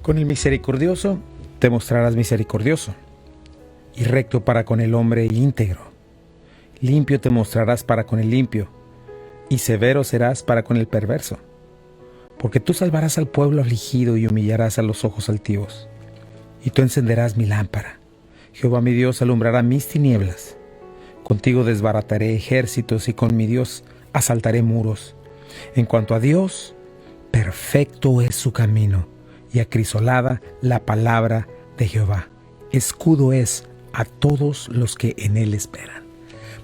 Con el misericordioso te mostrarás misericordioso, y recto para con el hombre íntegro. Limpio te mostrarás para con el limpio, y severo serás para con el perverso. Porque tú salvarás al pueblo afligido y humillarás a los ojos altivos. Y tú encenderás mi lámpara. Jehová mi Dios alumbrará mis tinieblas. Contigo desbarataré ejércitos y con mi Dios asaltaré muros. En cuanto a Dios, perfecto es su camino y acrisolada la palabra de Jehová. Escudo es a todos los que en él esperan.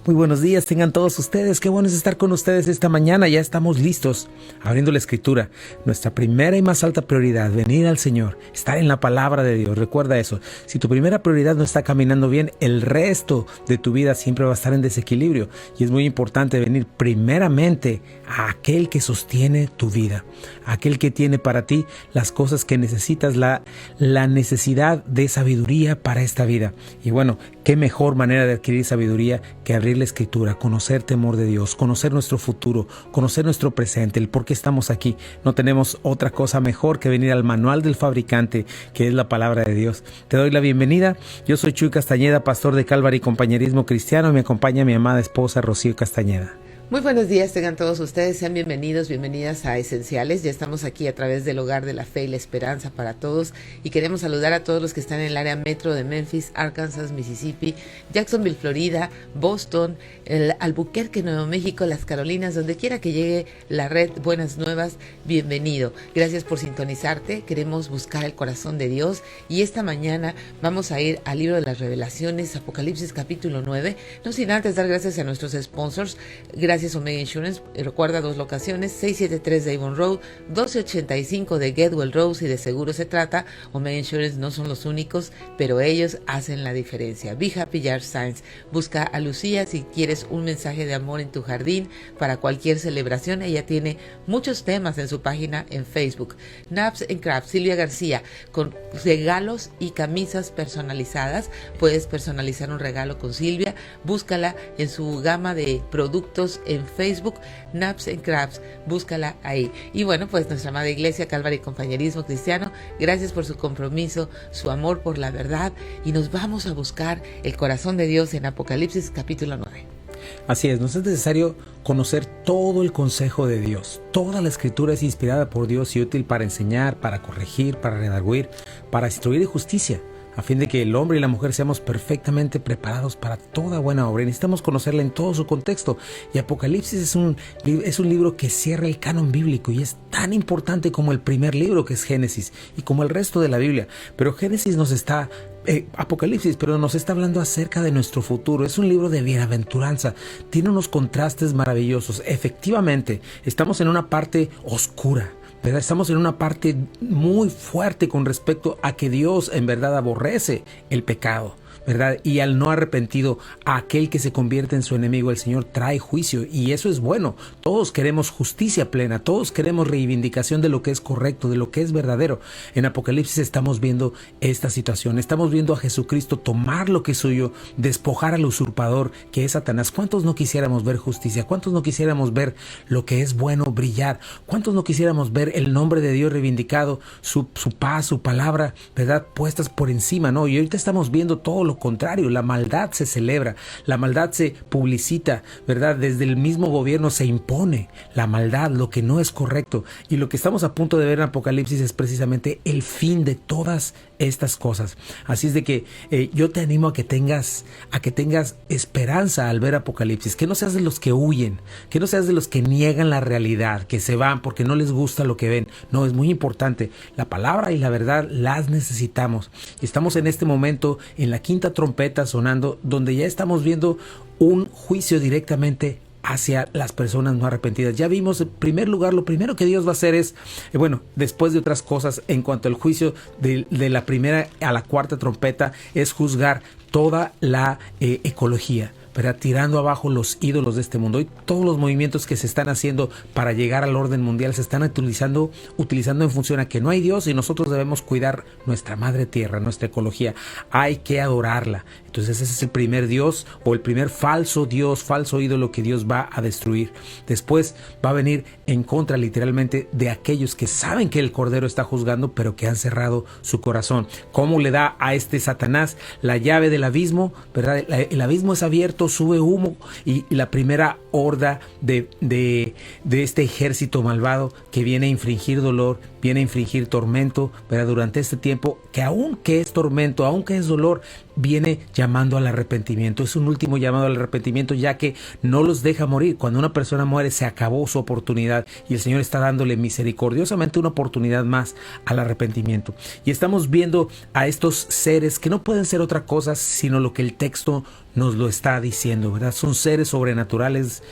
Muy buenos días tengan todos ustedes. Qué bueno es estar con ustedes esta mañana. Ya estamos listos abriendo la escritura. Nuestra primera y más alta prioridad, venir al Señor, estar en la palabra de Dios. Recuerda eso. Si tu primera prioridad no está caminando bien, el resto de tu vida siempre va a estar en desequilibrio. Y es muy importante venir primeramente a aquel que sostiene tu vida, a aquel que tiene para ti las cosas que necesitas, la necesidad de sabiduría para esta vida. Y bueno, qué mejor manera de adquirir sabiduría que abrir la escritura, conocer temor de Dios, conocer nuestro futuro, conocer nuestro presente, el por qué estamos aquí. No tenemos otra cosa mejor que venir al manual del fabricante, que es la palabra de Dios. Te doy la bienvenida. Yo soy Chuy Castañeda, pastor de Calvary Compañerismo Cristiano, y me acompaña mi amada esposa Rocío Castañeda. Muy buenos días, tengan todos ustedes, sean bienvenidos, bienvenidas a Esenciales. Ya estamos aquí a través del Hogar de la Fe y la Esperanza para todos, y queremos saludar a todos los que están en el área metro de Memphis, Arkansas, Mississippi, Jacksonville, Florida, Boston, el Albuquerque, Nuevo México, las Carolinas, donde quiera que llegue la red Buenas Nuevas, bienvenido. Gracias por sintonizarte, queremos buscar el corazón de Dios, y esta mañana vamos a ir al libro de las Revelaciones, Apocalipsis capítulo 9, no sin antes dar gracias a nuestros sponsors. Gracias Omega Insurance, recuerda 2 locaciones, 673 de Avon Road, 1285 de Getwell Rose, y de seguro se trata. Omega Insurance no son los únicos, pero ellos hacen la diferencia. Be Happy Yard Signs, busca a Lucía si quieres un mensaje de amor en tu jardín para cualquier celebración. Ella tiene muchos temas en su página en Facebook. Naps and Crafts, Silvia García, con regalos y camisas personalizadas. Puedes personalizar un regalo con Silvia, búscala en su gama de productos en Facebook, Naps and Crafts, búscala ahí. Y bueno, pues nuestra amada iglesia Calvary Compañerismo Cristiano, gracias por su compromiso, su amor por la verdad, y nos vamos a buscar el corazón de Dios en Apocalipsis capítulo 9. Así es, nos es necesario conocer todo el consejo de Dios. Toda la escritura es inspirada por Dios y útil para enseñar, para corregir, para redarguir, para instruir en justicia, a fin de que el hombre y la mujer seamos perfectamente preparados para toda buena obra. Y necesitamos conocerla en todo su contexto. Y Apocalipsis es un libro que cierra el canon bíblico, y es tan importante como el primer libro, que es Génesis, y como el resto de la Biblia. Pero Apocalipsis nos está hablando acerca de nuestro futuro. Es un libro de bienaventuranza. Tiene unos contrastes maravillosos. Efectivamente, estamos en una parte oscura, ¿verdad? Estamos en una parte muy fuerte con respecto a que Dios en verdad aborrece el pecado, ¿verdad? Y al no arrepentido, a aquel que se convierte en su enemigo, el Señor trae juicio, y eso es bueno. Todos queremos justicia plena, todos queremos reivindicación de lo que es correcto, de lo que es verdadero. En Apocalipsis estamos viendo esta situación, estamos viendo a Jesucristo tomar lo que es suyo, despojar al usurpador que es Satanás. ¿Cuántos no quisiéramos ver justicia? ¿Cuántos no quisiéramos ver lo que es bueno brillar? ¿Cuántos no quisiéramos ver el nombre de Dios reivindicado, su paz, su palabra, ¿verdad?, puestas por encima, ¿no? Y ahorita estamos viendo todo lo contrario. La maldad se celebra, la maldad se publicita, ¿verdad? Desde el mismo gobierno se impone la maldad, lo que no es correcto. Y lo que estamos a punto de ver en Apocalipsis es precisamente el fin de todas estas cosas. Así es de que yo te animo a que tengas esperanza al ver Apocalipsis, que no seas de los que huyen, que no seas de los que niegan la realidad, que se van porque no les gusta lo que ven. No, es muy importante. La palabra y la verdad las necesitamos. Estamos en este momento en la quinta trompeta sonando, donde ya estamos viendo un juicio directamente hacia las personas no arrepentidas. Ya vimos, en primer lugar, lo primero que Dios va a hacer es, después de otras cosas, en cuanto al juicio de la primera a la cuarta trompeta, es juzgar toda la ecología. ¿verdad? Tirando abajo los ídolos de este mundo. Hoy todos los movimientos que se están haciendo para llegar al orden mundial se están utilizando en función a que no hay Dios y nosotros debemos cuidar nuestra madre tierra, nuestra ecología. Hay que adorarla. Entonces ese es el primer Dios o el primer falso Dios, falso ídolo que Dios va a destruir. Después va a venir en contra literalmente de aquellos que saben que el Cordero está juzgando, pero que han cerrado su corazón. ¿Cómo le da a este Satanás la llave del abismo? ¿Verdad? El abismo es abierto, sube humo y la primera horda de este ejército malvado que viene a infringir dolor, viene a infringir tormento, ¿verdad? Durante este tiempo, que aunque es tormento, aunque es dolor, viene llamando al arrepentimiento. Es un último llamado al arrepentimiento, ya que no los deja morir. Cuando una persona muere, se acabó su oportunidad y el Señor está dándole misericordiosamente una oportunidad más al arrepentimiento. Y estamos viendo a estos seres que no pueden ser otra cosa sino lo que el texto nos lo está diciendo, ¿verdad? Son seres sobrenaturales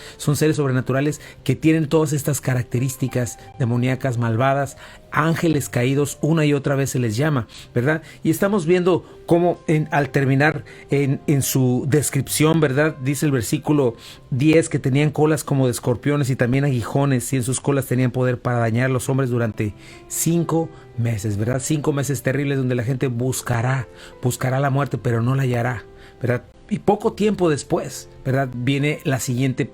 que tienen todas estas características demoníacas, malvadas, ángeles caídos, una y otra vez se les llama, ¿verdad? Y estamos viendo cómo al terminar en su descripción, ¿verdad? Dice el versículo 10 que tenían colas como de escorpiones y también aguijones, y en sus colas tenían poder para dañar a los hombres durante 5 meses, ¿verdad? 5 meses terribles donde la gente buscará la muerte, pero no la hallará, ¿verdad? Y poco tiempo después, ¿verdad? Viene la siguiente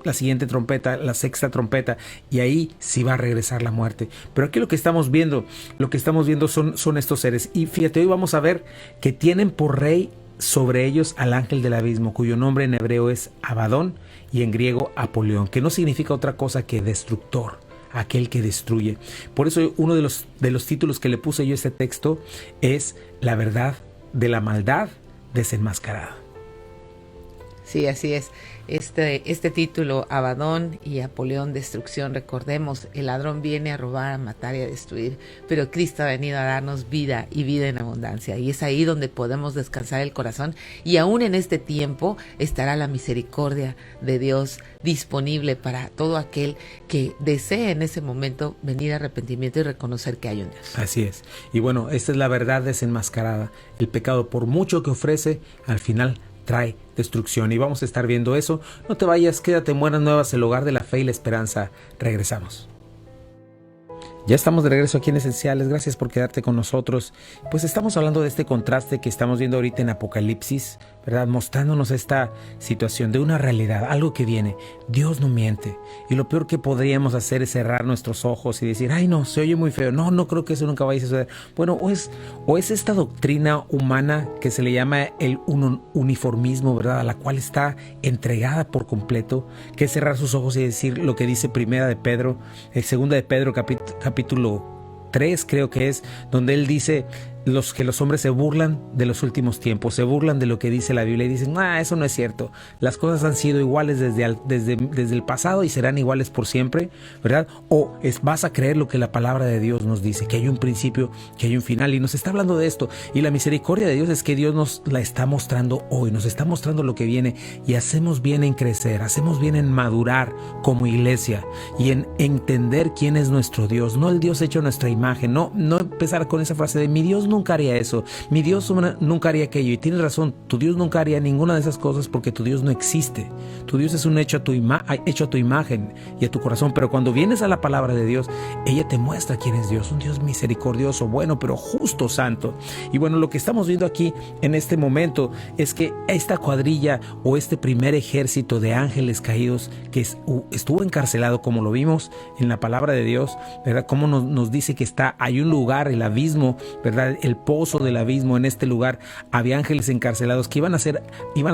trompeta, la sexta trompeta, y ahí sí va a regresar la muerte. Pero aquí lo que estamos viendo son estos seres. Y fíjate, hoy vamos a ver que tienen por rey sobre ellos al ángel del abismo, cuyo nombre en hebreo es Abadón y en griego Apolión, que no significa otra cosa que destructor, aquel que destruye. Por eso uno de los títulos que le puse yo a este texto es La verdad de la maldad desenmascarada. Sí, así es. Este título, Abadón y Apolión, destrucción, recordemos, el ladrón viene a robar, a matar y a destruir, pero Cristo ha venido a darnos vida y vida en abundancia, y es ahí donde podemos descansar el corazón, y aún en este tiempo estará la misericordia de Dios disponible para todo aquel que desee en ese momento venir a arrepentimiento y reconocer que hay un Dios. Así es. Y bueno, esta es la verdad desenmascarada. El pecado, por mucho que ofrece, al final trae destrucción, y vamos a estar viendo eso. No te vayas, quédate en Buenas Nuevas, el hogar de la fe y la esperanza. Regresamos. Ya estamos de regreso aquí en Esenciales. Gracias por quedarte con nosotros. Pues estamos hablando de este contraste que estamos viendo ahorita en Apocalipsis, ¿verdad? Mostrándonos esta situación de una realidad, algo que viene. Dios no miente. Y lo peor que podríamos hacer es cerrar nuestros ojos y decir, ay no, se oye muy feo. No creo que eso nunca vaya a suceder. Bueno, o es esta doctrina humana que se le llama el uniformismo, ¿verdad? A la cual está entregada por completo, que es cerrar sus ojos y decir lo que dice Segunda de Pedro capítulo 3, creo que es, donde él dice que los hombres se burlan de los últimos tiempos, se burlan de lo que dice la Biblia y dicen, eso no es cierto, las cosas han sido iguales desde el pasado y serán iguales por siempre, ¿verdad? O vas a creer lo que la palabra de Dios nos dice, que hay un principio, que hay un final, y nos está hablando de esto, y la misericordia de Dios es que Dios nos la está mostrando hoy, nos está mostrando lo que viene, y hacemos bien en crecer, hacemos bien en madurar como iglesia, y en entender quién es nuestro Dios, no el Dios hecho a nuestra imagen, no empezar con esa frase de mi Dios nunca haría eso, mi Dios nunca haría aquello. Y tienes razón, tu Dios nunca haría ninguna de esas cosas porque tu Dios no existe. Tu Dios es un hecho a tu imagen y a tu corazón. Pero cuando vienes a la palabra de Dios, ella te muestra quién es Dios, un Dios misericordioso, bueno, pero justo, santo. Y bueno, lo que estamos viendo aquí en este momento es que esta cuadrilla o este primer ejército de ángeles caídos que estuvo encarcelado, como lo vimos en la palabra de Dios, ¿verdad? Como nos dice que hay un lugar, el abismo, ¿verdad? El pozo del abismo. En este lugar había ángeles encarcelados que iban a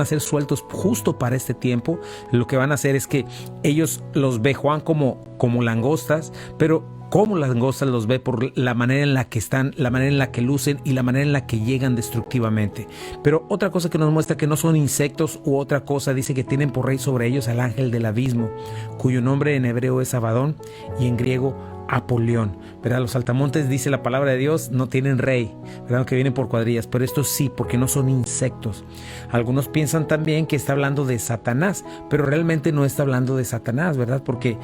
ser sueltos justo para este tiempo. Lo que van a hacer es que ellos los ve Juan como langostas, pero como langostas los ve por la manera en la que están, la manera en la que lucen y la manera en la que llegan destructivamente. Pero otra cosa que nos muestra que no son insectos u otra cosa, dice que tienen por rey sobre ellos al ángel del abismo, cuyo nombre en hebreo es Abadón y en griego Apolión, ¿verdad? Los saltamontes, dice la palabra de Dios, no tienen rey, ¿verdad? Que vienen por cuadrillas, pero estos sí, porque no son insectos. Algunos piensan también que está hablando de Satanás, pero realmente no está hablando de Satanás, ¿verdad? Porque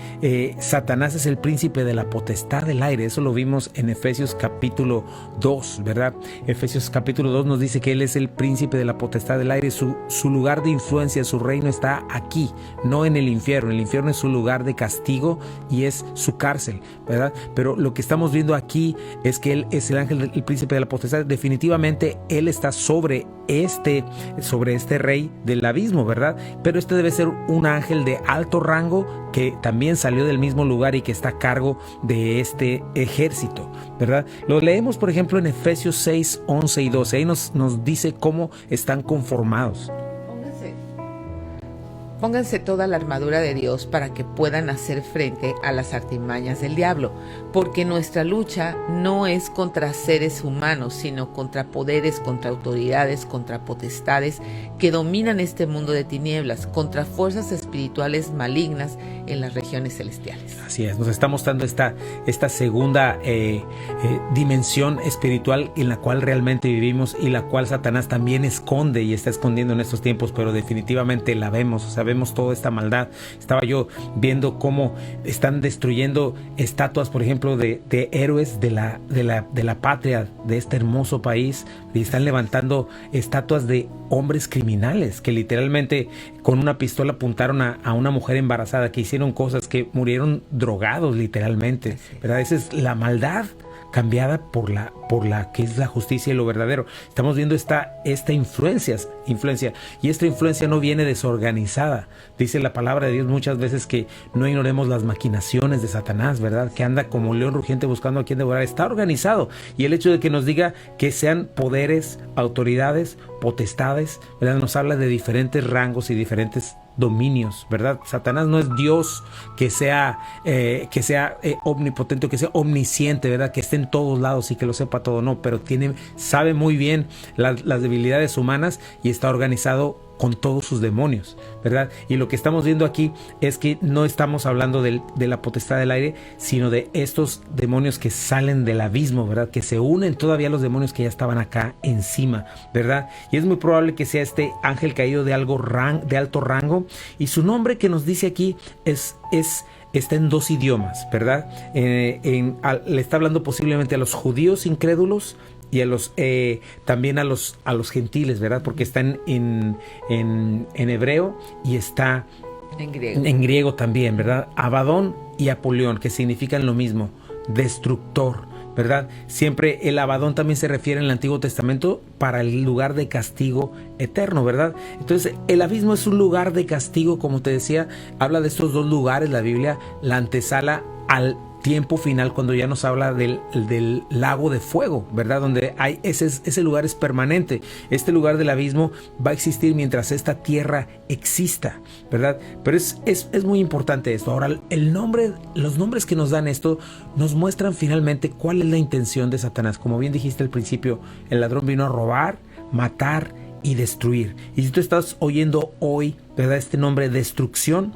Satanás es el príncipe de la potestad del aire. Eso lo vimos en Efesios capítulo 2, ¿verdad? Efesios capítulo 2 nos dice que él es el príncipe de la potestad del aire. Su lugar de influencia, su reino está aquí, no en el infierno. El infierno es su lugar de castigo y es su cárcel, ¿verdad? Pero lo que estamos viendo aquí es que él es el ángel, el príncipe de la potestad. Definitivamente él está sobre este rey del abismo, ¿verdad? Pero este debe ser un ángel de alto rango que también salió del mismo lugar y que está a cargo de este ejército, ¿verdad? Lo leemos, por ejemplo, en Efesios 6, 11 y 12. Ahí nos dice cómo están conformados. Pónganse toda la armadura de Dios para que puedan hacer frente a las artimañas del diablo, porque nuestra lucha no es contra seres humanos, sino contra poderes, contra autoridades, contra potestades que dominan este mundo de tinieblas, contra fuerzas espirituales malignas en las regiones celestiales. Así es, nos está mostrando esta segunda dimensión espiritual en la cual realmente vivimos y la cual Satanás también esconde y está escondiendo en estos tiempos, pero definitivamente la vemos, o sea, vemos toda esta maldad. Estaba yo viendo cómo están destruyendo estatuas, por ejemplo, de héroes de la patria, de este hermoso país, y están levantando estatuas de hombres criminales que literalmente con una pistola apuntaron a una mujer embarazada, que hicieron cosas, que murieron drogados literalmente, ¿verdad? Esa es la maldad cambiada por la que es la justicia y lo verdadero. Estamos viendo esta influencia, y esta influencia no viene desorganizada. Dice la palabra de Dios muchas veces que no ignoremos las maquinaciones de Satanás, ¿verdad? Que anda como león rugiente buscando a quien devorar. Está organizado, y el hecho de que nos diga que sean poderes, autoridades, potestades, ¿verdad? Nos habla de diferentes rangos y diferentes dominios, ¿verdad? Satanás no es Dios que sea omnipotente, que sea omnisciente, ¿verdad? Que esté en todos lados y que lo sepa todo, no, pero sabe muy bien las debilidades humanas y está organizado con todos sus demonios, ¿verdad? Y lo que estamos viendo aquí es que no estamos hablando de la potestad del aire, sino de estos demonios que salen del abismo, ¿verdad? Que se unen todavía a los demonios que ya estaban acá encima, ¿verdad? Y es muy probable que sea este ángel caído de alto rango, y su nombre que nos dice aquí está en dos idiomas, ¿verdad? Le está hablando posiblemente a los judíos incrédulos y también a los gentiles, ¿verdad? Porque está en hebreo y está en griego también, ¿verdad? Abadón y Apolión, que significan lo mismo, destructor, ¿verdad? Siempre el Abadón también se refiere en el Antiguo Testamento para el lugar de castigo eterno, ¿verdad? Entonces el abismo es un lugar de castigo, como te decía. Habla de estos dos lugares la Biblia, la antesala al tiempo final, cuando ya nos habla del lago de fuego, ¿verdad? Donde hay ese lugar es permanente. Este lugar del abismo va a existir mientras esta tierra exista, ¿verdad? Pero es muy importante esto. Ahora, los nombres que nos dan esto nos muestran finalmente cuál es la intención de Satanás. Como bien dijiste al principio, el ladrón vino a robar, matar y destruir. Y si tú estás oyendo hoy, ¿verdad?, este nombre, destrucción,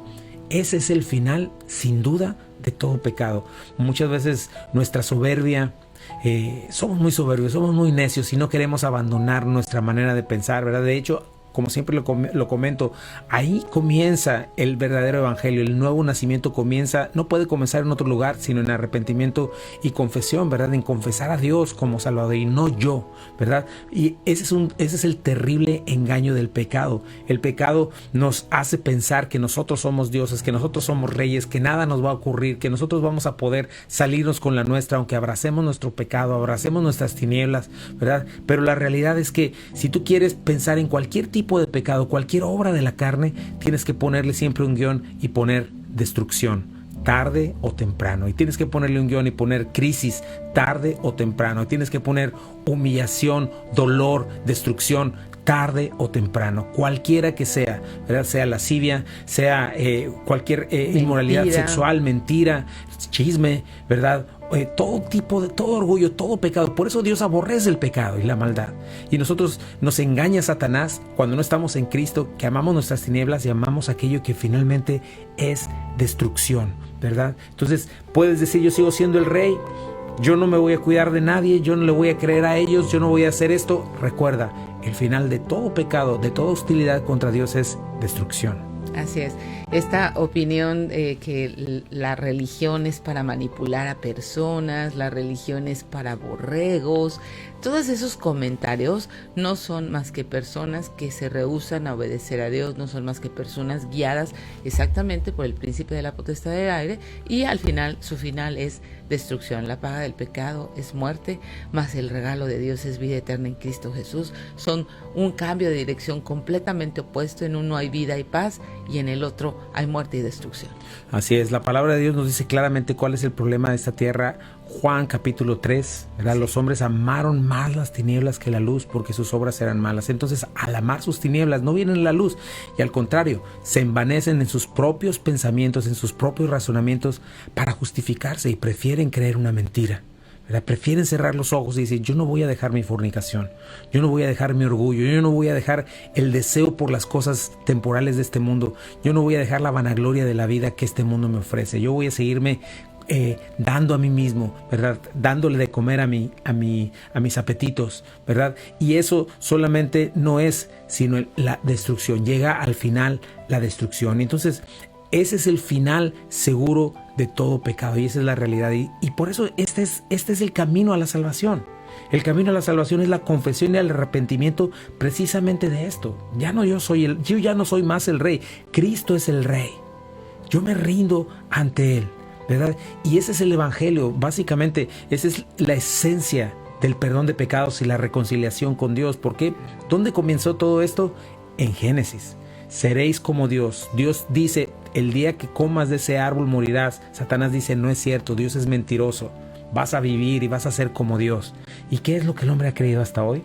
ese es el final, sin duda, de todo pecado. Muchas veces nuestra soberbia, somos muy soberbios, somos muy necios y no queremos abandonar nuestra manera de pensar, ¿verdad? De hecho, como siempre lo comento, ahí comienza el verdadero evangelio. El nuevo nacimiento no puede comenzar en otro lugar, sino en arrepentimiento y confesión, ¿verdad? En confesar a Dios como Salvador y no yo, ¿verdad? Y ese es el terrible engaño del pecado. El pecado nos hace pensar que nosotros somos dioses, que nosotros somos reyes, que nada nos va a ocurrir, que nosotros vamos a poder salirnos con la nuestra, aunque abracemos nuestro pecado, abracemos nuestras tinieblas, ¿verdad? Pero la realidad es que si tú quieres pensar en cualquier tipo de pecado, cualquier obra de la carne, tienes que ponerle siempre un guión y poner destrucción, tarde o temprano. Y tienes que ponerle un guión y poner crisis, tarde o temprano. Y tienes que poner humillación, dolor, destrucción, tarde o temprano, cualquiera que sea, ¿verdad? Sea lascivia, sea cualquier inmoralidad sexual, mentira, chisme, ¿verdad? todo tipo de, todo orgullo, todo pecado. Por eso Dios aborrece el pecado y la maldad. Y nosotros nos engaña Satanás cuando no estamos en Cristo, que amamos nuestras tinieblas y amamos aquello que finalmente es destrucción, ¿verdad? Entonces puedes decir, yo sigo siendo el rey, yo no me voy a cuidar de nadie, yo no le voy a creer a ellos, yo no voy a hacer esto. Recuerda, el final de todo pecado, de toda hostilidad contra Dios es destrucción. Así es. Esta opinión que la religión es para manipular a personas, la religión es para borregos, todos esos comentarios no son más que personas que se rehúsan a obedecer a Dios, no son más que personas guiadas exactamente por el príncipe de la potestad del aire, y al final, su final es destrucción. La paga del pecado es muerte, mas el regalo de Dios es vida eterna en Cristo Jesús. Son un cambio de dirección completamente opuesto. En uno hay vida y paz, y en el otro hay muerte y destrucción. Así es, la palabra de Dios nos dice claramente cuál es el problema de esta tierra. Juan capítulo 3, ¿verdad? Sí. Los hombres amaron más las tinieblas que la luz porque sus obras eran malas. Entonces, al amar sus tinieblas, no vienen la luz, y al contrario, se envanecen en sus propios pensamientos, en sus propios razonamientos para justificarse, y prefieren creer una mentira, ¿verdad? Prefieren cerrar los ojos y decir, yo no voy a dejar mi fornicación, yo no voy a dejar mi orgullo, yo no voy a dejar el deseo por las cosas temporales de este mundo, yo no voy a dejar la vanagloria de la vida que este mundo me ofrece, yo voy a seguirme dando a mí mismo, ¿verdad? Dándole de comer a mis apetitos, ¿verdad? Y eso solamente no es sino la destrucción. Llega al final la destrucción. Entonces, ese es el final seguro de todo pecado, y esa es la realidad. Y por eso este es el camino a la salvación. El camino a la salvación es la confesión y el arrepentimiento precisamente de esto. Yo ya no soy más el rey. Cristo es el rey. Yo me rindo ante él, ¿verdad? Y ese es el evangelio, básicamente. Esa es la esencia del perdón de pecados y la reconciliación con Dios. ¿Por qué? ¿Dónde comenzó todo esto? En Génesis. Seréis como Dios. Dios dice, el día que comas de ese árbol morirás. Satanás dice, no es cierto, Dios es mentiroso. Vas a vivir y vas a ser como Dios. ¿Y qué es lo que el hombre ha creído hasta hoy?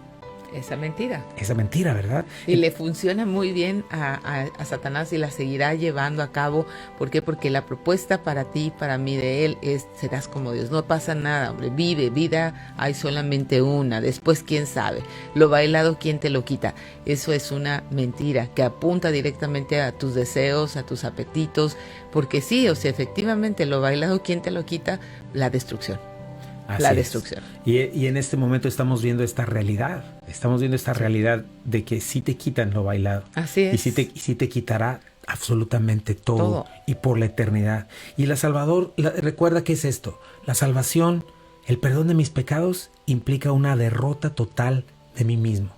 Esa mentira. Esa mentira, ¿verdad? Y le funciona muy bien a Satanás, y la seguirá llevando a cabo. ¿Por qué? Porque la propuesta para ti, para mí, de él es, serás como Dios. No pasa nada, hombre. Vive, vida hay solamente una. Después, ¿quién sabe? Lo bailado, ¿quién te lo quita? Eso es una mentira que apunta directamente a tus deseos, a tus apetitos. Porque sí, o sea, efectivamente, lo bailado, ¿quién te lo quita? La destrucción. La destrucción. Y en este momento estamos viendo esta realidad. Estamos viendo esta realidad de que sí te quitan lo bailado. Así es. Y sí te quitará absolutamente todo. Y por la eternidad. Y recuerda qué es esto. La salvación, el perdón de mis pecados, implica una derrota total de mí mismo.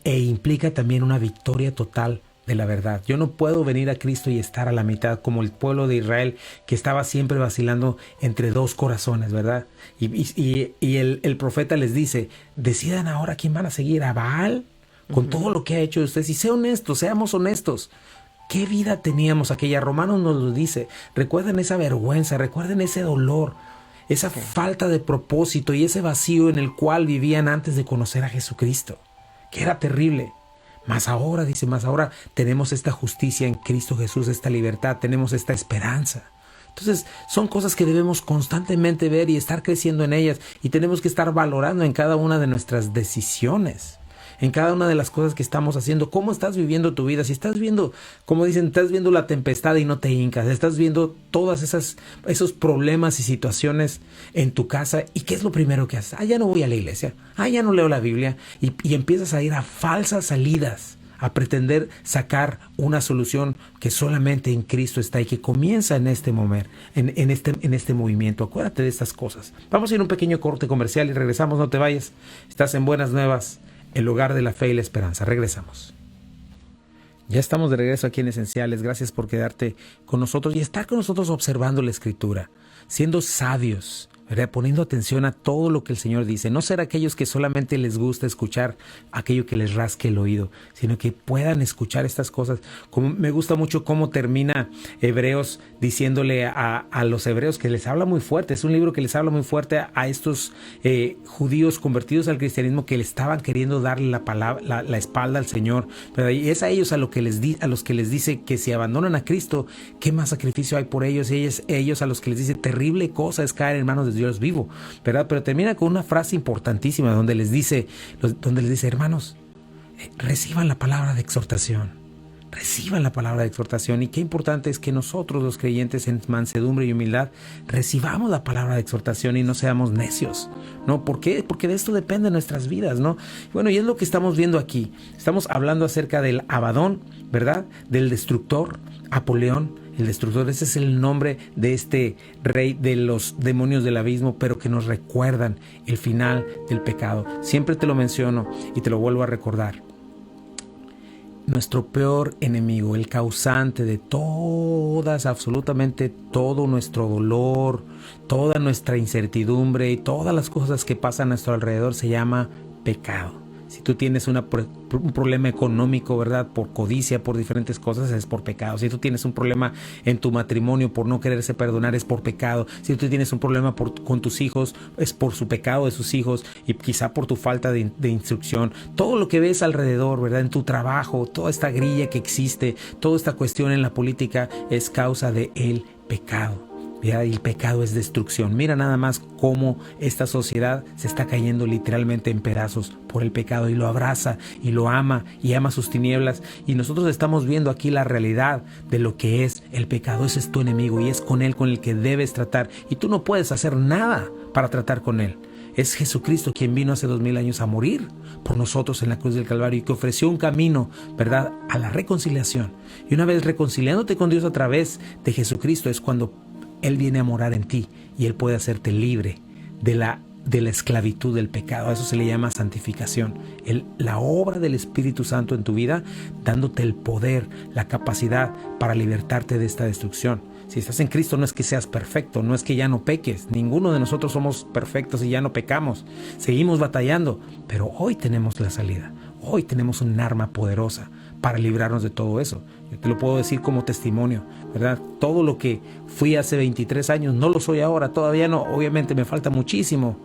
E implica también una victoria total de la verdad. Yo no puedo venir a Cristo y estar a la mitad como el pueblo de Israel, que estaba siempre vacilando entre dos corazones, ¿verdad? Y el profeta les dice, decidan ahora quién van a seguir, a Baal, con todo lo que ha hecho ustedes, y seamos honestos. ¿Qué vida teníamos aquella? Romanos nos lo dice. Recuerden esa vergüenza, recuerden ese dolor, esa falta de propósito y ese vacío en el cual vivían antes de conocer a Jesucristo, que era terrible. Más ahora tenemos esta justicia en Cristo Jesús, esta libertad, tenemos esta esperanza. Entonces, son cosas que debemos constantemente ver y estar creciendo en ellas, y tenemos que estar valorando en cada una de nuestras decisiones, en cada una de las cosas que estamos haciendo. ¿Cómo estás viviendo tu vida? Si estás viendo, como dicen, estás viendo la tempestad y no te hincas, estás viendo todas esos problemas y situaciones en tu casa, ¿y qué es lo primero que haces? Ya no voy a la iglesia, ya no leo la Biblia, y empiezas a ir a falsas salidas, a pretender sacar una solución que solamente en Cristo está, y que comienza en este momento, en este movimiento. Acuérdate de estas cosas. Vamos a ir a un pequeño corte comercial y regresamos. No te vayas. Estás en Buenas Nuevas, el hogar de la fe y la esperanza. Regresamos. Ya estamos de regreso aquí en Esenciales. Gracias por quedarte con nosotros y estar con nosotros observando la Escritura, siendo sabios, ¿verdad? Poniendo atención a todo lo que el Señor dice. No ser aquellos que solamente les gusta escuchar aquello que les rasque el oído, sino que puedan escuchar estas cosas. Como me gusta mucho cómo termina Hebreos diciéndole a los hebreos, que les habla muy fuerte. Es un libro que les habla muy fuerte a estos judíos convertidos al cristianismo, que le estaban queriendo darle la espalda al Señor, ¿verdad? Y es a ellos a los que les dice que si abandonan a Cristo, ¿qué más sacrificio hay por ellos? Y ellos a los que les dice, terrible cosa es caer en manos de Dios vivo, ¿verdad? Pero termina con una frase importantísima donde les dice, hermanos, reciban la palabra de exhortación. Reciban la palabra de exhortación. Y qué importante es que nosotros, los creyentes, en mansedumbre y humildad, recibamos la palabra de exhortación y no seamos necios, ¿no? ¿Por qué? Porque de esto dependen nuestras vidas, ¿no? Bueno, y es lo que estamos viendo aquí. Estamos hablando acerca del Abadón, ¿verdad? Del destructor, Apolión, el destructor. Ese es el nombre de este rey de los demonios del abismo, pero que nos recuerdan el final del pecado. Siempre te lo menciono y te lo vuelvo a recordar. Nuestro peor enemigo, el causante de absolutamente todo nuestro dolor, toda nuestra incertidumbre y todas las cosas que pasan a nuestro alrededor, se llama pecado. Si tú tienes un problema económico, ¿verdad? Por codicia, por diferentes cosas, es por pecado. Si tú tienes un problema en tu matrimonio por no quererse perdonar, es por pecado. Si tú tienes un problema con tus hijos, es por su pecado de sus hijos y quizá por tu falta de instrucción. Todo lo que ves alrededor, ¿verdad? En tu trabajo, toda esta grilla que existe, toda esta cuestión en la política es causa del pecado. Y el pecado es destrucción. Mira nada más cómo esta sociedad se está cayendo literalmente en pedazos por el pecado, y lo abraza y lo ama y ama sus tinieblas. Y nosotros estamos viendo aquí la realidad de lo que es el pecado. Ese es tu enemigo y es con él con el que debes tratar. Y tú no puedes hacer nada para tratar con él. Es Jesucristo quien vino hace 2000 años a morir por nosotros en la cruz del Calvario y que ofreció un camino, ¿verdad?, a la reconciliación. Y una vez reconciliándote con Dios a través de Jesucristo, es cuando Él viene a morar en ti y Él puede hacerte libre de la esclavitud del pecado. A eso se le llama santificación. La obra del Espíritu Santo en tu vida, dándote el poder, la capacidad para libertarte de esta destrucción. Si estás en Cristo, no es que seas perfecto, no es que ya no peques. Ninguno de nosotros somos perfectos y ya no pecamos. Seguimos batallando, pero hoy tenemos la salida. Hoy tenemos un arma poderosa para librarnos de todo eso. Yo te lo puedo decir como testimonio, ¿verdad? Todo lo que fui hace 23 años, no lo soy ahora, todavía no. Obviamente me falta muchísimo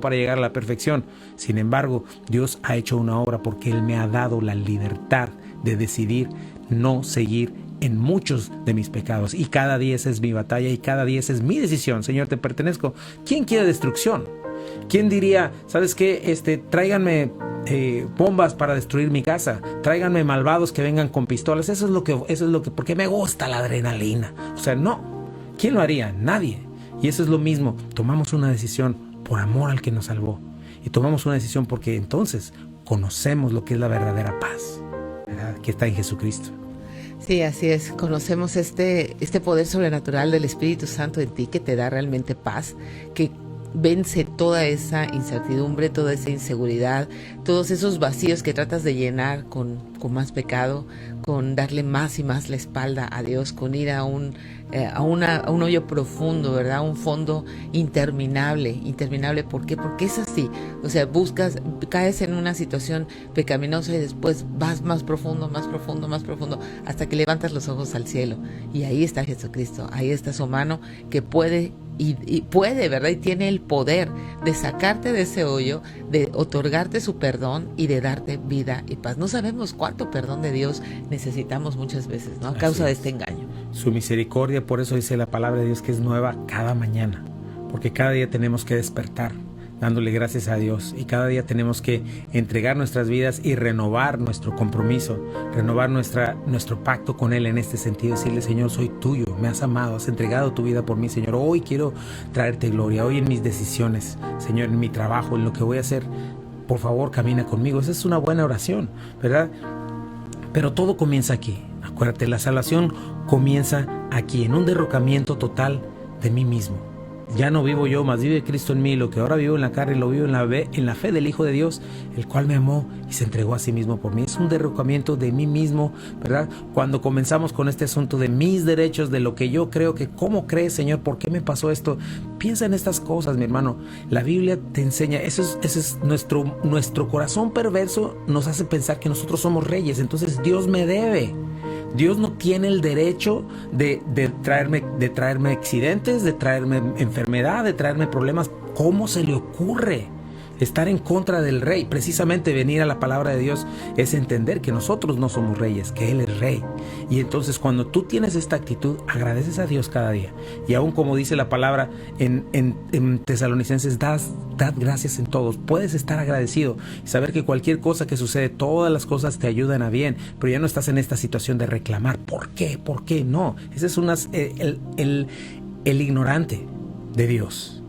para llegar a la perfección. Sin embargo, Dios ha hecho una obra porque Él me ha dado la libertad de decidir no seguir en muchos de mis pecados. Y cada día esa es mi batalla y cada día esa es mi decisión. Señor, te pertenezco. ¿Quién quiere destrucción? ¿Quién diría, sabes qué? Tráiganme bombas para destruir mi casa, tráiganme malvados que vengan con pistolas. Eso es lo que, porque me gusta la adrenalina. O sea, no. ¿Quién lo haría? Nadie. Y eso es lo mismo. Tomamos una decisión por amor al que nos salvó. Y tomamos una decisión porque entonces conocemos lo que es la verdadera paz, ¿verdad?, que está en Jesucristo. Sí, así es. Conocemos este poder sobrenatural del Espíritu Santo en ti que te da realmente paz, que vence toda esa incertidumbre, toda esa inseguridad, todos esos vacíos que tratas de llenar con más pecado, con darle más y más la espalda a Dios, con ir a un hoyo profundo, ¿verdad? Un fondo interminable. ¿Por qué? Porque es así. O sea, caes en una situación pecaminosa y después vas más profundo, hasta que levantas los ojos al cielo. Y ahí está Jesucristo, ahí está su mano que puede y puede, ¿verdad? Y tiene el poder de sacarte de ese hoyo, de otorgarte su perdón y de darte vida y paz. No sabemos cuánto perdón de Dios necesitamos muchas veces, ¿no? A causa de este engaño. Su misericordia, por eso dice la palabra de Dios que es nueva cada mañana, porque cada día tenemos que despertar dándole gracias a Dios y cada día tenemos que entregar nuestras vidas y renovar nuestro compromiso, renovar nuestro pacto con Él en este sentido, decirle: Señor, soy tuyo, me has amado, has entregado tu vida por mí, Señor, hoy quiero traerte gloria, hoy en mis decisiones, Señor, en mi trabajo, en lo que voy a hacer, por favor camina conmigo. Esa es una buena oración, ¿verdad? Pero todo comienza aquí. Acuérdate, la salvación comienza aquí, en un derrocamiento total de mí mismo. Ya no vivo yo, mas vive Cristo en mí. Lo que ahora vivo en la carne, lo vivo en la fe del Hijo de Dios, el cual me amó y se entregó a sí mismo por mí. Es un derrocamiento de mí mismo, ¿verdad? Cuando comenzamos con este asunto de mis derechos, de lo que yo creo, que ¿cómo crees, Señor? ¿Por qué me pasó esto? Piensa en estas cosas, mi hermano. La Biblia te enseña, ese es nuestro corazón perverso nos hace pensar que nosotros somos reyes. Entonces Dios me debe. Dios no tiene el derecho de traerme accidentes, de traerme enfermedad, de traerme problemas. ¿Cómo se le ocurre? Estar en contra del rey, precisamente venir a la palabra de Dios, es entender que nosotros no somos reyes, que Él es rey. Y entonces cuando tú tienes esta actitud, agradeces a Dios cada día. Y aún como dice la palabra en Tesalonicenses, dad gracias en todos. Puedes estar agradecido y saber que cualquier cosa que sucede, todas las cosas te ayudan a bien, pero ya no estás en esta situación de reclamar. ¿Por qué? ¿Por qué? No, ese es el ignorante de Dios.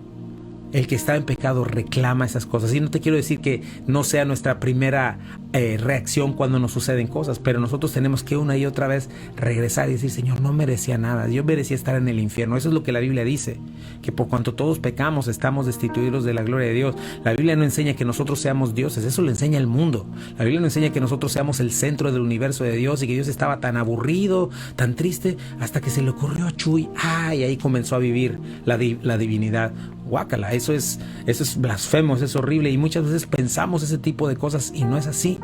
El que está en pecado reclama esas cosas. Y no te quiero decir que no sea nuestra primera reacción cuando nos suceden cosas, pero nosotros tenemos que una y otra vez regresar y decir: Señor, no merecía nada, yo merecía estar en el infierno. Eso es lo que la Biblia dice, que por cuanto todos pecamos estamos destituidos de la gloria de Dios. La Biblia no enseña que nosotros seamos dioses, eso lo enseña el mundo. La Biblia no enseña que nosotros seamos el centro del universo de Dios y que Dios estaba tan aburrido, tan triste, hasta que se le ocurrió a Chuy, y ahí comenzó a vivir la divinidad. Guácala, eso es blasfemo, eso es horrible, y muchas veces pensamos ese tipo de cosas y no es así,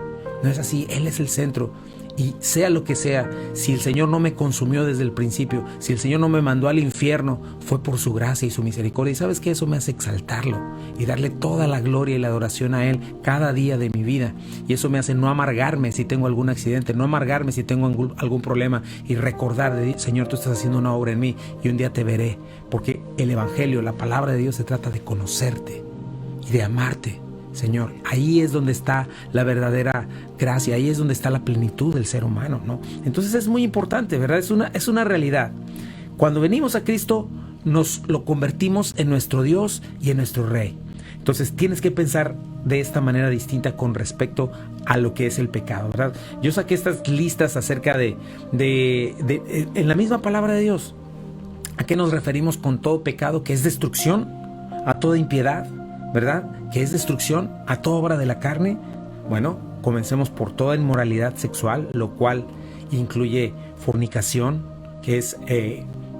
Él es el centro. Y sea lo que sea, si el Señor no me consumió desde el principio, si el Señor no me mandó al infierno, fue por su gracia y su misericordia. Y sabes que eso me hace exaltarlo y darle toda la gloria y la adoración a Él cada día de mi vida. Y eso me hace no amargarme si tengo algún accidente, no amargarme si tengo algún problema, y recordar de: Señor, tú estás haciendo una obra en mí y un día te veré. Porque el Evangelio, la palabra de Dios, se trata de conocerte y de amarte. Señor, ahí es donde está la verdadera gracia, ahí es donde está la plenitud del ser humano, ¿no? Entonces es muy importante, ¿verdad? Es una realidad. Cuando venimos a Cristo, nos lo convertimos en nuestro Dios y en nuestro Rey. Entonces tienes que pensar de esta manera distinta con respecto a lo que es el pecado, ¿verdad? Yo saqué estas listas acerca de en la misma palabra de Dios. ¿A qué nos referimos con todo pecado? Que es destrucción, a toda impiedad, ¿verdad? Que es destrucción a toda obra de la carne. Bueno, comencemos por toda inmoralidad sexual, lo cual incluye fornicación, que es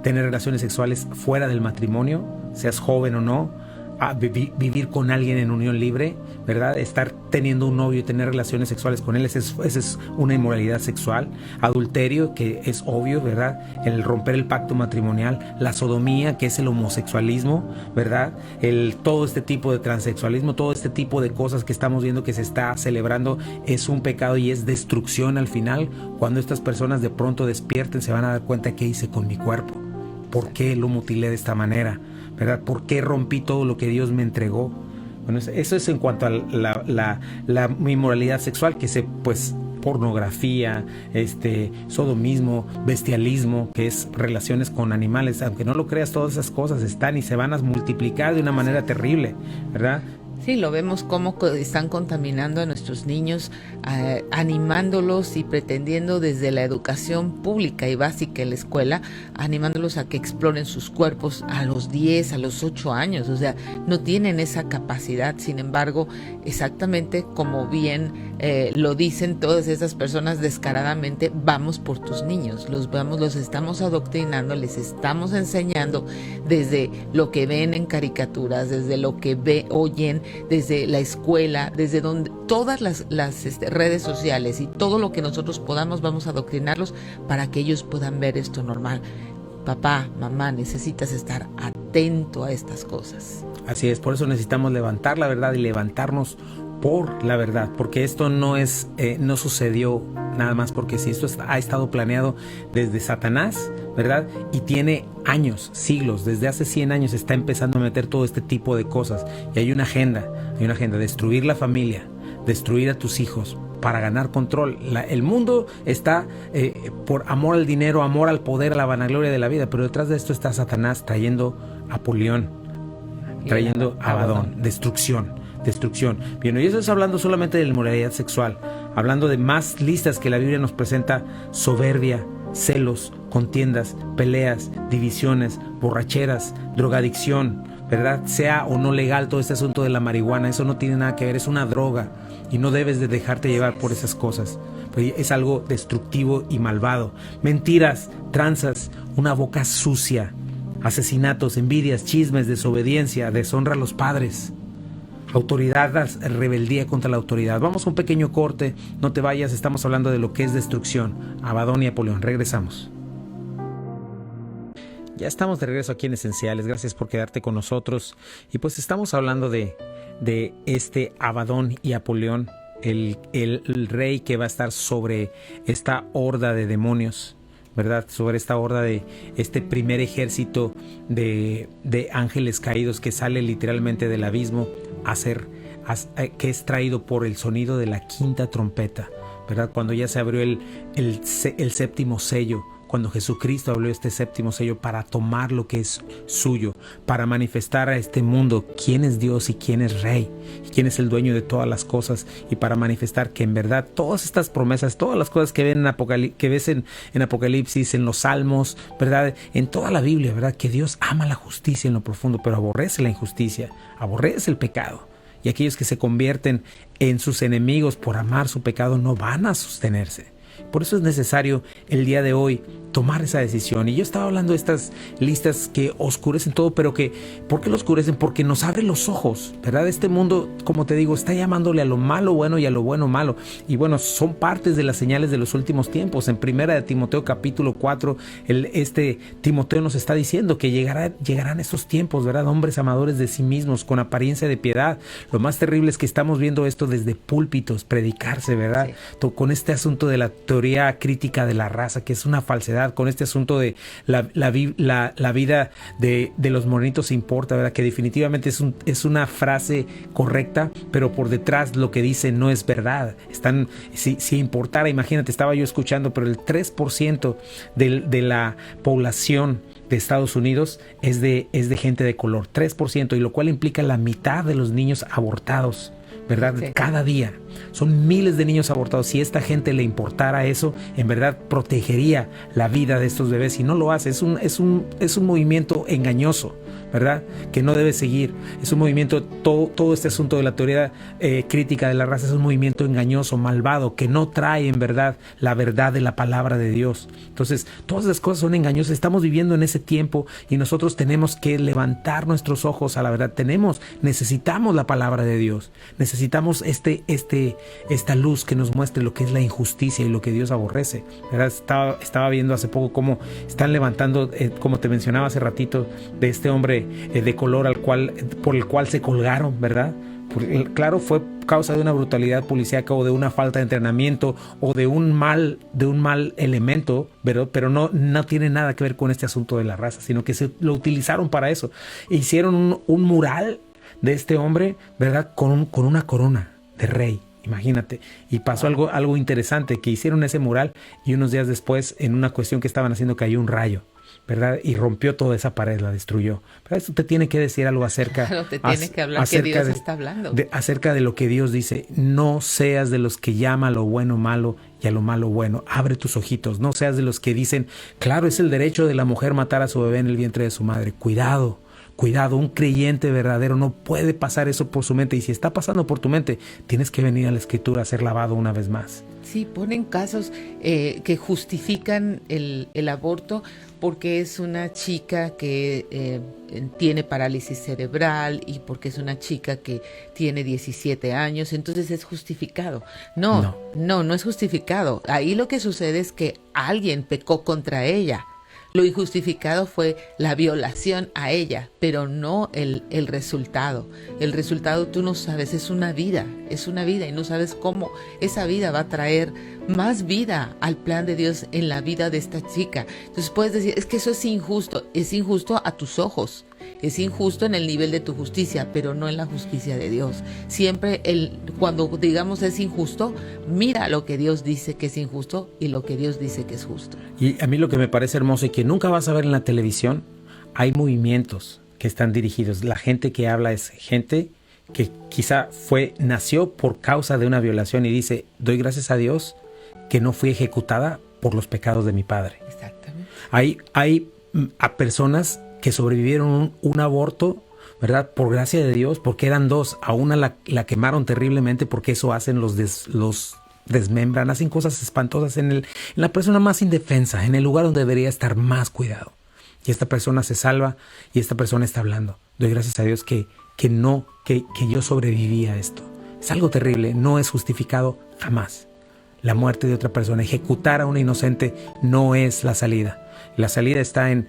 tener relaciones sexuales fuera del matrimonio, seas joven o no, vivir con alguien en unión libre, ¿verdad? Estar teniendo un novio y tener relaciones sexuales con él, esa es una inmoralidad sexual. Adulterio, que es obvio, ¿verdad? El romper el pacto matrimonial. La sodomía, que es el homosexualismo, ¿verdad? Todo este tipo de transexualismo, todo este tipo de cosas que estamos viendo que se está celebrando, es un pecado y es destrucción al final. Cuando estas personas de pronto despierten, se van a dar cuenta: ¿qué hice con mi cuerpo? ¿Por qué lo mutilé de esta manera? ¿Verdad? ¿Por qué rompí todo lo que Dios me entregó? Bueno, eso es en cuanto a la inmoralidad sexual, que pornografía, sodomismo, bestialismo, que es relaciones con animales. Aunque no lo creas, todas esas cosas están y se van a multiplicar de una manera terrible, ¿verdad? Sí, lo vemos cómo están contaminando a nuestros niños, animándolos y pretendiendo desde la educación pública y básica en la escuela, animándolos a que exploren sus cuerpos a los 10, a los 8 años. O sea, no tienen esa capacidad. Sin embargo, exactamente como bien lo dicen todas esas personas descaradamente: vamos por tus niños, los estamos adoctrinando, les estamos enseñando desde lo que ven en caricaturas, desde lo que oyen, desde la escuela, desde donde todas las redes sociales y todo lo que nosotros podamos, vamos a adoctrinarlos para que ellos puedan ver esto normal. Papá, mamá, necesitas estar atento a estas cosas. Así es, por eso necesitamos levantar la verdad y levantarnos por la verdad, porque esto no sucedió nada más porque sí. Esto ha estado planeado desde Satanás, ¿verdad? Y tiene años, siglos, desde hace 100 años está empezando a meter todo este tipo de cosas. Y hay una agenda, destruir la familia, destruir a tus hijos para ganar control. El mundo está por amor al dinero, amor al poder, a la vanagloria de la vida, pero detrás de esto está Satanás trayendo Apolión, trayendo Abadón, destrucción. Bien, y eso es hablando solamente de la inmoralidad sexual, hablando de más listas que la Biblia nos presenta: soberbia, celos, contiendas, peleas, divisiones, borracheras, drogadicción, ¿verdad? Sea o no legal todo este asunto de la marihuana, eso no tiene nada que ver, es una droga y no debes de dejarte llevar por esas cosas. Es algo destructivo y malvado. Mentiras, tranzas, una boca sucia, asesinatos, envidias, chismes, desobediencia, deshonra a los padres. Autoridad, rebeldía contra la autoridad. Vamos a un pequeño corte, no te vayas, estamos hablando de lo que es destrucción. Abadón y Apolión, regresamos. Ya estamos de regreso aquí en Esenciales, gracias por quedarte con nosotros. Y pues estamos hablando de de este Abadón y Apolión, el rey que va a estar sobre esta horda de demonios, ¿verdad? Sobre esta horda de este primer ejército de ángeles caídos que sale literalmente del abismo que es traído por el sonido de la quinta trompeta, ¿verdad? Cuando ya se abrió el séptimo sello, cuando Jesucristo abrió este séptimo sello para tomar lo que es suyo, para manifestar a este mundo quién es Dios y quién es Rey, y quién es el dueño de todas las cosas, y para manifestar que en verdad todas estas promesas, todas las cosas que ves en Apocalipsis, en los Salmos, ¿verdad? En toda la Biblia, ¿verdad? Que Dios ama la justicia en lo profundo, pero aborrece la injusticia, aborrece el pecado. Y aquellos que se convierten en sus enemigos por amar su pecado no van a sostenerse. Por eso es necesario el día de hoy tomar esa decisión. Y yo estaba hablando de estas listas que oscurecen todo, pero ¿por qué lo oscurecen? Porque nos abren los ojos, ¿verdad? Este mundo, como te digo, está llamándole a lo malo bueno y a lo bueno malo. Y bueno, son partes de las señales de los últimos tiempos. En 1 Timoteo capítulo 4, Timoteo nos está diciendo que llegarán esos tiempos, ¿verdad? Hombres amadores de sí mismos, con apariencia de piedad. Lo más terrible es que estamos viendo esto desde púlpitos, predicarse, ¿verdad? Sí. Con este asunto de la teoría crítica de la raza, que es una falsedad, con este asunto de la vida de los morenitos importa, ¿verdad? Que definitivamente es una frase correcta, pero por detrás lo que dice no es verdad. Si importara, imagínate, estaba yo escuchando, pero el 3% de la población de Estados Unidos es de gente de color, 3%, y lo cual implica la mitad de los niños abortados, ¿verdad? Sí. Cada día. Son miles de niños abortados. Si esta gente le importara eso, en verdad protegería la vida de estos bebés, y no lo hace. Es un movimiento engañoso, ¿verdad? Que no debe seguir. Es un movimiento, todo este asunto de la teoría crítica de la raza es un movimiento engañoso, malvado, que no trae en verdad la verdad de la palabra de Dios. Entonces, todas esas cosas son engañosas. Estamos viviendo en ese tiempo y nosotros tenemos que levantar nuestros ojos a la verdad. Necesitamos la palabra de Dios. Necesitamos esta luz que nos muestre lo que es la injusticia y lo que Dios aborrece, ¿verdad? Estaba viendo hace poco cómo están levantando, como te mencionaba hace ratito, de este hombre de color por el cual se colgaron, ¿verdad? Claro, fue causa de una brutalidad policíaca o de una falta de entrenamiento o de un mal elemento, pero no tiene nada que ver con este asunto de la raza, sino que lo utilizaron para eso. Hicieron un mural de este hombre, ¿verdad? Con una corona de rey, imagínate. Y pasó algo interesante, que hicieron ese mural y unos días después, en una cuestión que estaban haciendo, cayó un rayo, ¿verdad? Y rompió toda esa pared, la destruyó. Pero eso te tiene que decir algo acerca... Claro, te tiene que hablar que Dios está hablando. Acerca de lo que Dios dice. No seas de los que llama a lo bueno malo y a lo malo bueno. Abre tus ojitos. No seas de los que dicen, claro, es el derecho de la mujer matar a su bebé en el vientre de su madre. Cuidado, un creyente verdadero no puede pasar eso por su mente. Y si está pasando por tu mente, tienes que venir a la Escritura a ser lavado una vez más. Sí, ponen casos que justifican el aborto porque es una chica que tiene parálisis cerebral y porque es una chica que tiene 17 años, entonces es justificado. No es justificado. Ahí lo que sucede es que alguien pecó contra ella. Lo injustificado fue la violación a ella, pero no el resultado. El resultado tú no sabes, es una vida y no sabes cómo esa vida va a traer más vida al plan de Dios en la vida de esta chica. Entonces puedes decir, es que eso es injusto a tus ojos. Es injusto en el nivel de tu justicia, pero no en la justicia de Dios. Siempre cuando digamos es injusto, mira lo que Dios dice que es injusto y lo que Dios dice que es justo. Y a mí lo que me parece hermoso y que nunca vas a ver en la televisión, hay movimientos que están dirigidos. La gente que habla es gente que quizá nació por causa de una violación y dice, doy gracias a Dios que no fui ejecutada por los pecados de mi padre. Exactamente. Hay a personas que sobrevivieron un aborto, ¿verdad? Por gracia de Dios, porque eran dos. A una la quemaron terriblemente, porque eso hacen, los desmembran, hacen cosas espantosas en la persona más indefensa, en el lugar donde debería estar más cuidado. Y esta persona se salva y esta persona está hablando. Doy gracias a Dios que yo sobreviví a esto. Es algo terrible, no es justificado jamás. La muerte de otra persona, ejecutar a una inocente no es la salida. La salida está en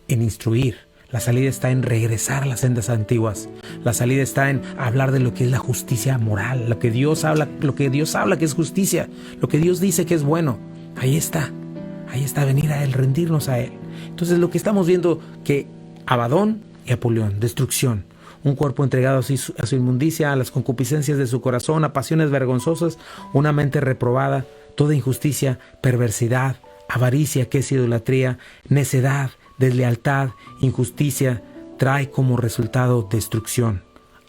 instruir. La salida está en regresar a las sendas antiguas. La salida está en hablar de lo que es la justicia moral, lo que Dios habla que es justicia, lo que Dios dice que es bueno. Ahí está, venir a Él, rendirnos a Él. Entonces lo que estamos viendo, que Abadón y Apolión, destrucción, un cuerpo entregado a su inmundicia, a las concupiscencias de su corazón, a pasiones vergonzosas, una mente reprobada, toda injusticia, perversidad, avaricia, que es idolatría, necedad, deslealtad, injusticia, trae como resultado destrucción,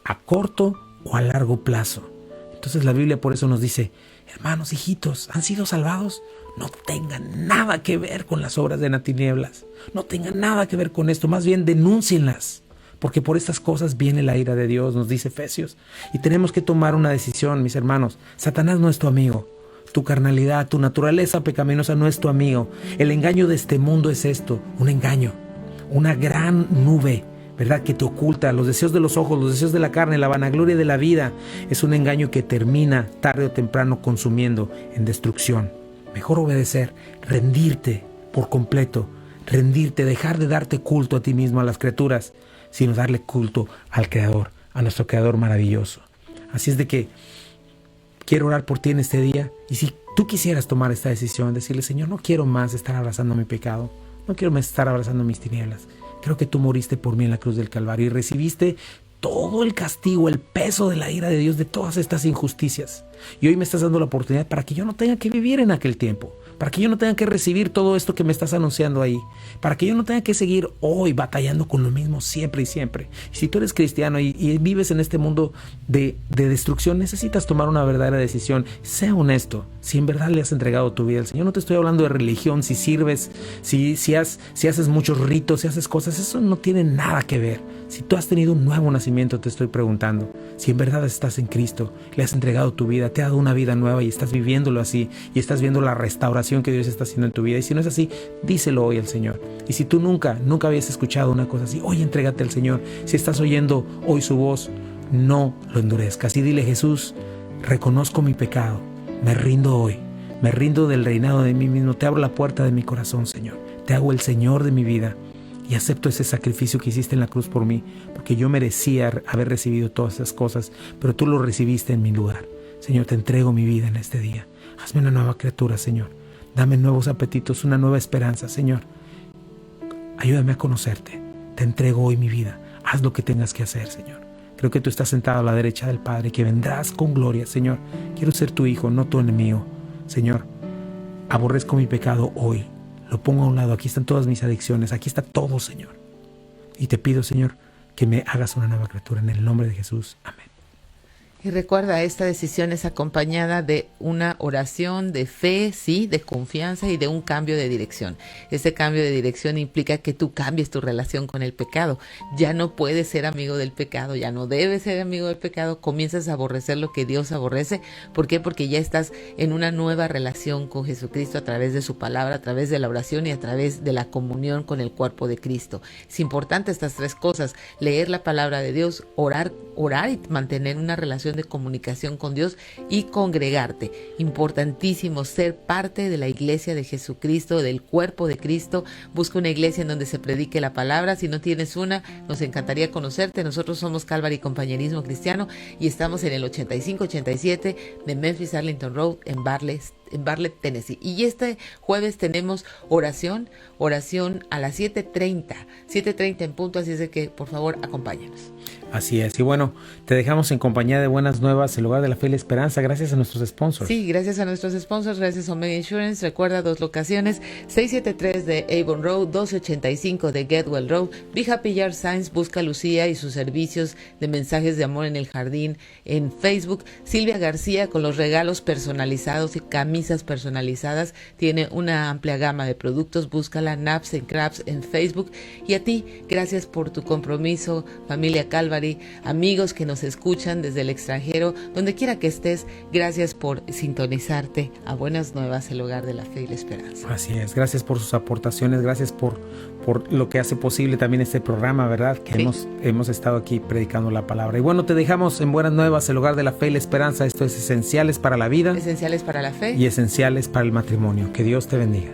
a corto o a largo plazo. Entonces la Biblia por eso nos dice, hermanos, hijitos, ¿han sido salvados? No tengan nada que ver con las obras de las tinieblas, no tengan nada que ver con esto, más bien denúncienlas, porque por estas cosas viene la ira de Dios, nos dice Efesios, y tenemos que tomar una decisión, mis hermanos. Satanás no es tu amigo. Tu carnalidad, tu naturaleza pecaminosa no es tu amigo. El engaño de este mundo es esto, un engaño, una gran nube, ¿verdad?, que te oculta los deseos de los ojos, los deseos de la carne, la vanagloria de la vida. Es un engaño que termina tarde o temprano consumiendo en destrucción. Mejor obedecer, rendirte por completo, rendirte, dejar de darte culto a ti mismo, a las criaturas, sino darle culto al Creador, a nuestro Creador maravilloso. Así es de que quiero orar por ti en este día, y si tú quisieras tomar esta decisión, decirle, Señor, no quiero más estar abrazando mi pecado, no quiero más estar abrazando mis tinieblas. Creo que tú moriste por mí en la cruz del Calvario y recibiste todo el castigo, el peso de la ira de Dios de todas estas injusticias. Y hoy me estás dando la oportunidad para que yo no tenga que vivir en aquel tiempo, para que yo no tenga que recibir todo esto que me estás anunciando ahí, para que yo no tenga que seguir hoy batallando con lo mismo siempre y siempre. Y si tú eres cristiano y vives en este mundo de destrucción, necesitas tomar una verdadera decisión. Sea honesto, si en verdad le has entregado tu vida al Señor. No te estoy hablando de religión, si sirves, si haces muchos ritos, si haces cosas, eso no tiene nada que ver. Si tú has tenido un nuevo nacimiento, te estoy preguntando, si en verdad estás en Cristo, le has entregado tu vida, te ha dado una vida nueva y estás viviéndolo así, y estás viendo la restauración que Dios está haciendo en tu vida. Y si no es así, díselo hoy al Señor. Y si tú nunca habías escuchado una cosa así, hoy entrégate al Señor. Si estás oyendo hoy su voz, no lo endurezcas y dile, Jesús, reconozco mi pecado, me rindo hoy, me rindo del reinado de mí mismo, te abro la puerta de mi corazón, Señor, te hago el Señor de mi vida. Y acepto ese sacrificio que hiciste en la cruz por mí, porque yo merecía haber recibido todas esas cosas, pero tú lo recibiste en mi lugar. Señor, te entrego mi vida en este día. Hazme una nueva criatura, Señor. Dame nuevos apetitos, una nueva esperanza, Señor. Ayúdame a conocerte. Te entrego hoy mi vida. Haz lo que tengas que hacer, Señor. Creo que tú estás sentado a la derecha del Padre, que vendrás con gloria, Señor. Quiero ser tu hijo, no tu enemigo. Señor, aborrezco mi pecado hoy. Lo pongo a un lado, aquí están todas mis adicciones, aquí está todo, Señor. Y te pido, Señor, que me hagas una nueva criatura en el nombre de Jesús. Amén. Y recuerda, esta decisión es acompañada de una oración de fe, sí, de confianza y de un cambio de dirección. Este cambio de dirección implica que tú cambies tu relación con el pecado. Ya no puedes ser amigo del pecado, ya no debes ser amigo del pecado. Comienzas a aborrecer lo que Dios aborrece. ¿Por qué? Porque ya estás en una nueva relación con Jesucristo a través de su palabra, a través de la oración y a través de la comunión con el cuerpo de Cristo. Es importante estas tres cosas: leer la palabra de Dios, orar y mantener una relación de comunicación con Dios y congregarte. Importantísimo ser parte de la iglesia de Jesucristo, del cuerpo de Cristo. Busca una iglesia en donde se predique la palabra. Si no tienes una, nos encantaría conocerte. Nosotros somos Calvary Compañerismo Cristiano y estamos en el 8587 de Memphis Arlington Road en Bartlett, Tennessee. Y este jueves tenemos oración a las 7:30 en punto, así es de que por favor acompáñanos. Así es, y bueno, te dejamos en compañía de buenas nuevas, el lugar de la fe y la esperanza, gracias a nuestros sponsors. Sí, gracias a nuestros sponsors, gracias a Omega Insurance. Recuerda, 2 locaciones, 673 de Avon Road, 1285 de Getwell Road. Be Happy Yard Signs, busca a Lucía y sus servicios de mensajes de amor en el jardín en Facebook. Silvia García con los regalos personalizados y camisas personalizadas, tiene una amplia gama de productos, búscala. Naps and Crafts en Facebook. Y a ti, gracias por tu compromiso, familia Calvary, amigos que nos escuchan desde el extranjero, donde quiera que estés, gracias por sintonizarte a Buenas Nuevas, el hogar de la fe y la esperanza. Así es, gracias por sus aportaciones, gracias por lo que hace posible también este programa, ¿verdad? Que sí, hemos estado aquí predicando la palabra. Y bueno, te dejamos en Buenas Nuevas, el hogar de la fe y la esperanza. Esto es Esenciales para la Vida, Esenciales para la Fe y Esenciales para el Matrimonio. Que Dios te bendiga.